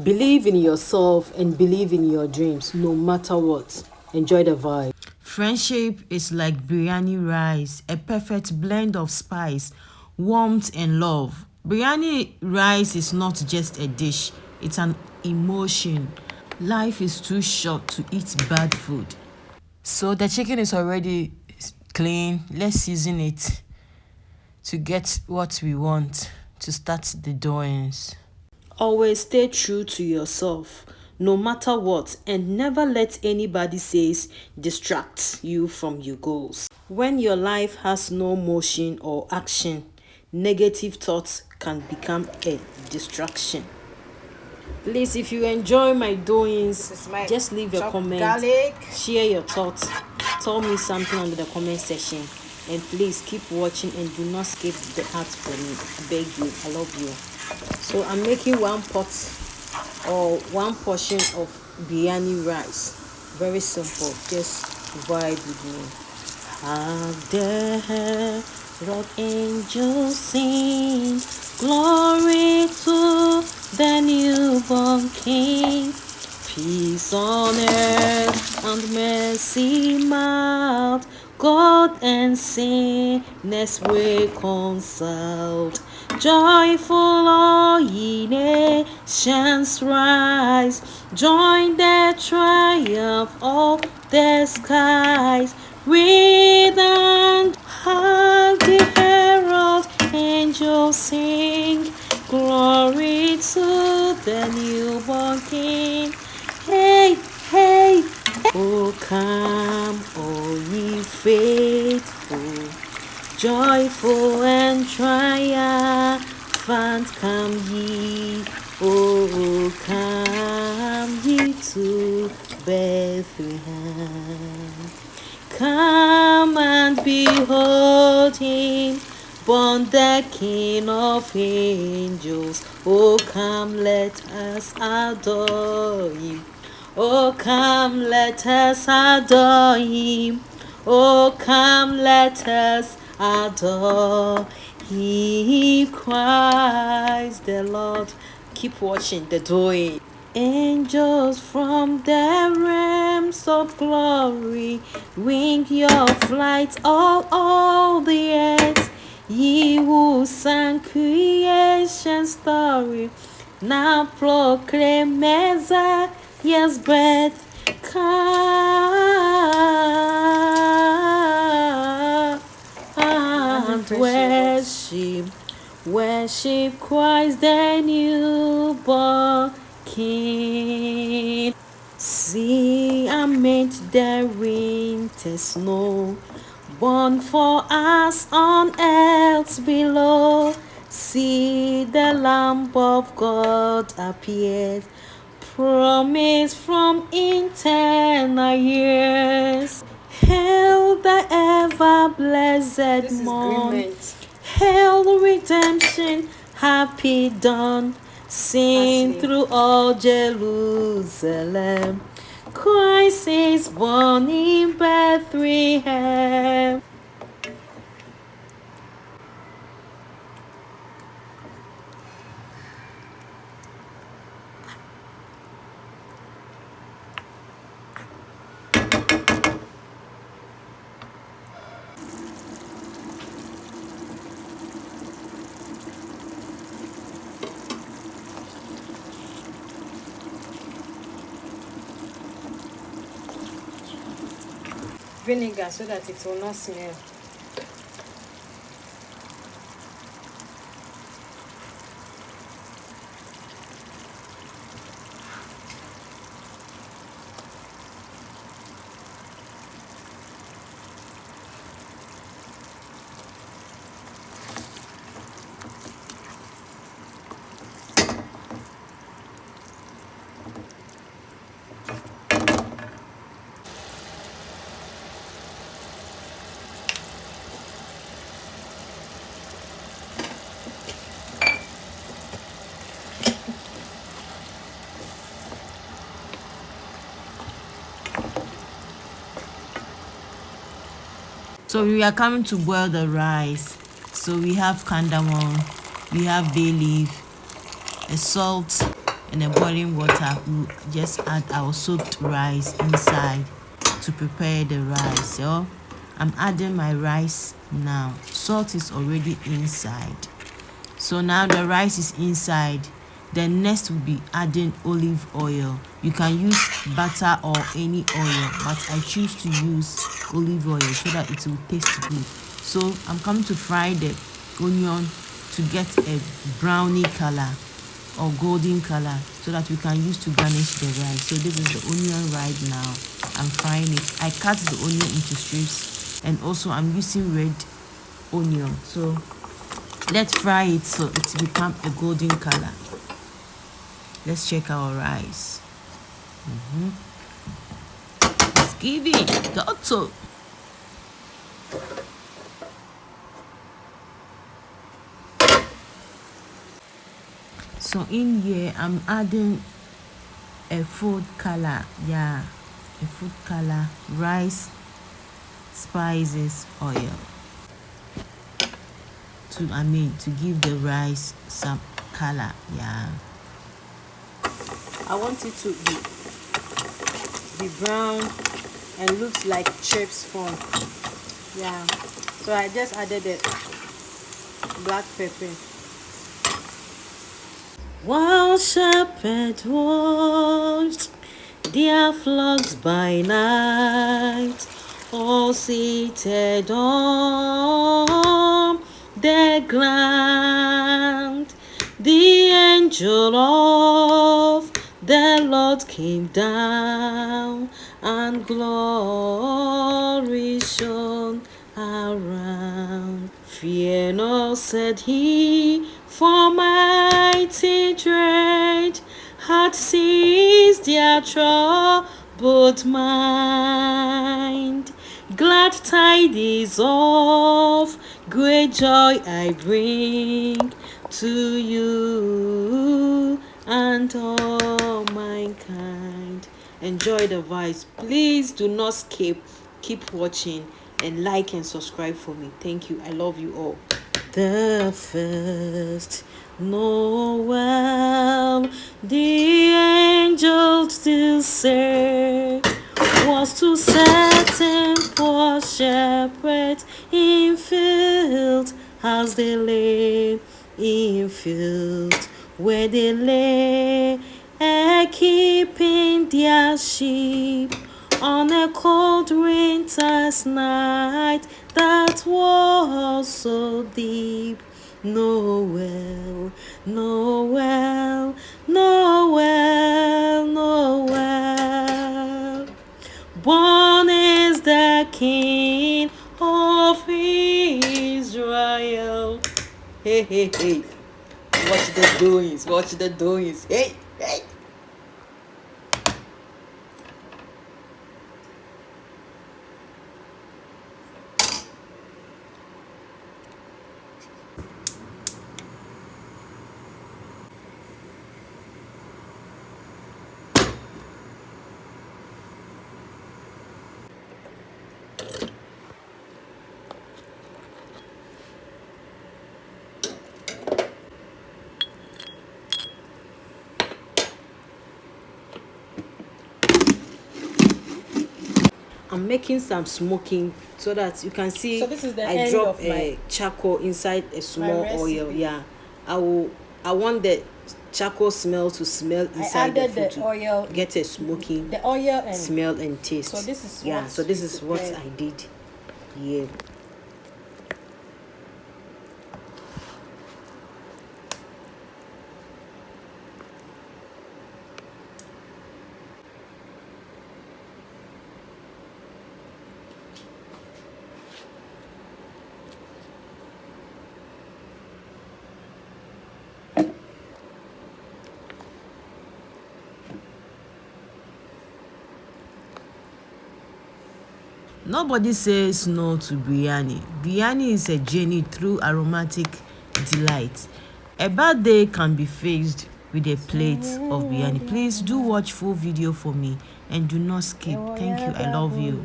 Believe in yourself and believe in your dreams no matter what. Enjoy the vibe. Friendship is like biryani rice, a perfect blend of spice, warmth, and love. Biryani rice is not just a dish, it's an emotion. Life is too short to eat bad food. So the chicken is already clean. Let's season it to get what we want to start the doings. Always stay true to yourself no matter what and never let anybody says distract you from your goals. When your life has no motion or action, negative thoughts can become a distraction. Please, if you enjoy my doings, just leave a comment, garlic. share your thoughts, tell me something under the comment section, and please keep watching and do not skip the ads for me. I beg you, I love you. So I'm making one pot or one portion of biryani rice. Very simple, just vibe with me. Have the Lord angels sing glory to the newborn King. Peace on earth and mercy mild, God and sinners reconciled. Joyful all ye nations rise, join the triumph of the skies. Read and hark the herald angels sing, glory to the newborn King. Hey, hey, oh come, all ye faithful, joyful and triumphant come ye. Oh, come ye to Bethlehem. Come and behold him, born the King of angels. Oh, come, let us adore him. Oh, come, let us adore him. Oh, come, let us adore him, Christ the Lord. Keep watching the doing. Angels from the realms of glory, wing your flight all the earth. Ye who sang creation's story, now proclaim Messiah's breath. Come and worship Christ the newborn King. See amid the winter snow, born for us on earth below. See the Lamb of God appears, promise from eternal years. Hail the ever blessed morn, hail redemption, happy dawn. Sing through all Jerusalem, Christ is born in Bethlehem. Vinegar so that it will not smell. So we are coming to boil the rice. So we have cardamom, we have bay leaf, a salt, and the boiling water, we'll just add our soaked rice inside to prepare the rice. So I'm adding my rice now. Salt is already inside. So now the rice is inside. Then next we'll be adding olive oil. You can use butter or any oil, but I choose to use olive oil so that it will taste good. So I'm coming to fry the onion to get a brownie color or golden color so that we can use to garnish the rice. So this is the onion right now. I'm frying it. I cut the onion into strips, and also I'm using red onion. So let's fry it so it become a golden color. Let's check our rice. Let's give it go. So in here I'm adding a food color, a food color, rice, spices, oil to give the rice some color. I want it to be brown and looks like chips form. So I just added the black pepper. While shepherds watched their flocks by night, all seated on the ground, the angel of the Lord came down, and glory shone around. Fear not, said he, for mighty dread had seized their troubled mind. Glad tidings of great joy I bring to you and all mankind. Enjoy the vibes. Please do not skip. Keep watching and like and subscribe for me. Thank you. I love you all. The first Noel, the angels to say, was to certain poor shepherds in fields, as they lay in fields, where they lay keeping their sheep on a cold winter's night that was so deep. Noel, Noel, Noel, Noel. Born is the King of Israel. Hey, hey, hey. Watch the doings, watch the doings. Hey, hey. I'm making some smoking so that you can see. So this is the I end drop of my charcoal inside a small oil. recipe. I want the charcoal smell to smell inside the added food the to oil, get a smoking the oil and smell and taste. So this is so this is what prepared. I did. Yeah. Nobody says no to biryani. Biryani is a journey through aromatic delight. A bad day can be faced with a plate of biryani. Please do watch full video for me and do not skip. Thank you. I love you.